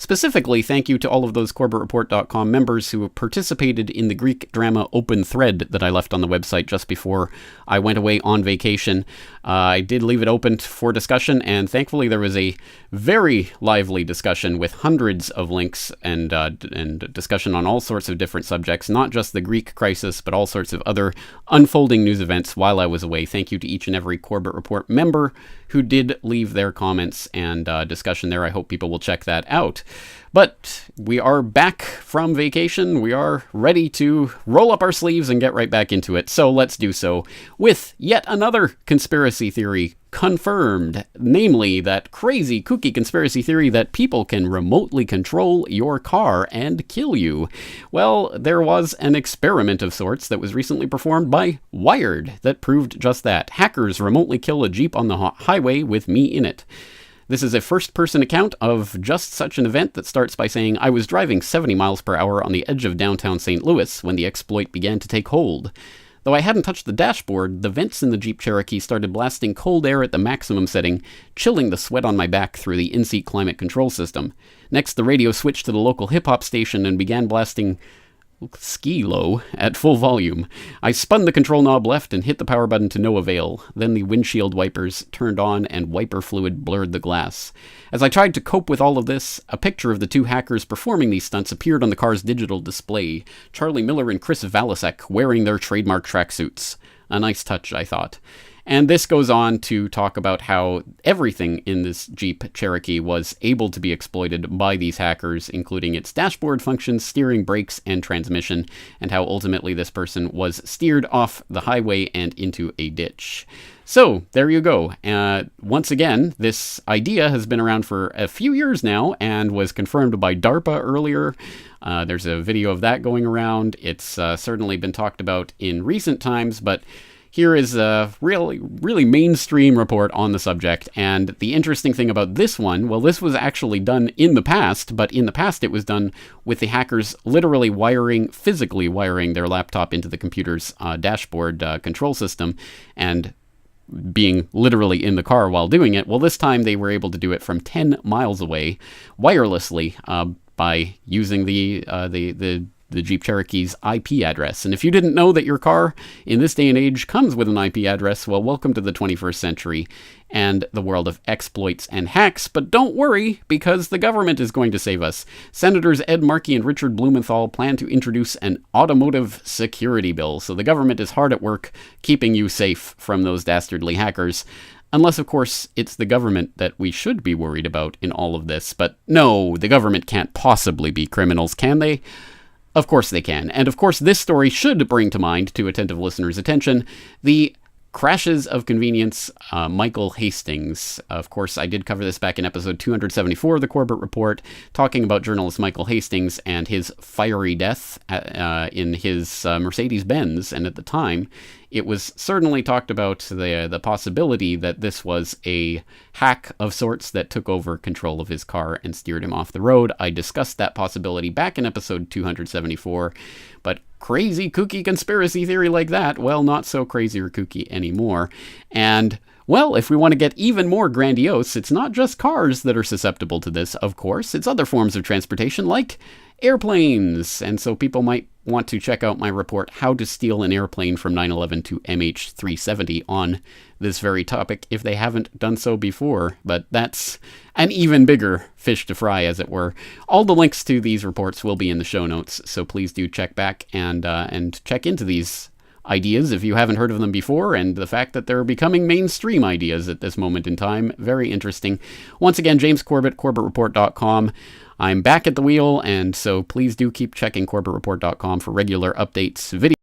Specifically, thank you to all of those CorbettReport.com members who participated in the Greek drama open thread that I left on the website just before I went away on vacation. I did leave it open for discussion, and thankfully there was a very lively discussion with hundreds of links and discussion on all sorts of different subjects, not just the Greek crisis, but all sorts of other unfolding news events while I was away. Thank you to each and every Corbett Report member who did leave their comments and discussion there. I hope people will check that out. But we are back from vacation. We are ready to roll up our sleeves and get right back into it. So let's do so with yet another conspiracy theory confirmed, namely that crazy, kooky conspiracy theory that people can remotely control your car and kill you. Well, there was an experiment of sorts that was recently performed by Wired that proved just that. Hackers remotely kill a Jeep on the highway with me in it. This is a first-person account of just such an event that starts by saying, "I was driving 70 miles per hour on the edge of downtown St. Louis when the exploit began to take hold. Though I hadn't touched the dashboard, the vents in the Jeep Cherokee started blasting cold air at the maximum setting, chilling the sweat on my back through the in-seat climate control system. Next, the radio switched to the local hip-hop station and began blasting ski low at full volume. I spun the control knob left and hit the power button to no avail. Then the windshield wipers turned on and wiper fluid blurred the glass. As I tried to cope with all of this, a picture of the two hackers performing these stunts appeared on the car's digital display. Charlie Miller and Chris Valasek wearing their trademark tracksuits. A nice touch, I thought." And this goes on to talk about how everything in this Jeep Cherokee was able to be exploited by these hackers, including its dashboard functions, steering, brakes, and transmission, and how ultimately this person was steered off the highway and into a ditch. So, there you go. Once again, this idea has been around for a few years now and was confirmed by DARPA earlier. There's a video of that going around. It's certainly been talked about in recent times, but here is a really mainstream report on the subject, and the interesting thing about this one, well, this was actually done in the past, but in the past it was done with the hackers literally physically wiring their laptop into the computer's dashboard control system, and being literally in the car while doing it. Well, this time they were able to do it from 10 miles away, wirelessly, by using the Jeep Cherokee's IP address. And if you didn't know that your car in this day and age comes with an IP address, well, welcome to the 21st century and the world of exploits and hacks. But don't worry, because the government is going to save us. Senators Ed Markey and Richard Blumenthal plan to introduce an automotive security bill. So the government is hard at work keeping you safe from those dastardly hackers. Unless, of course, it's the government that we should be worried about in all of this. But no, the government can't possibly be criminals, can they? Of course they can. And of course this story should bring to mind, to attentive listeners' attention, the crashes of convenience, Michael Hastings. Of course, I did cover this back in episode 274 of the Corbett Report, talking about journalist Michael Hastings and his fiery death in his Mercedes-Benz. And at the time, it was certainly talked about the possibility that this was a hack of sorts that took over control of his car and steered him off the road. I discussed that possibility back in episode 274, but crazy, kooky conspiracy theory like that, well, not so crazy or kooky anymore. And, well, if we want to get even more grandiose, it's not just cars that are susceptible to this, of course. It's other forms of transportation, like airplanes. And so people might want to check out my report, How to Steal an Airplane from 9/11 to MH370, on this very topic, if they haven't done so before. But that's an even bigger fish to fry, as it were. All the links to these reports will be in the show notes, so please do check back and check into these ideas if you haven't heard of them before, and the fact that they're becoming mainstream ideas at this moment in time. Very interesting. Once again, James Corbett, CorbettReport.com. I'm back at the wheel, and so please do keep checking CorbettReport.com for regular updates, videos,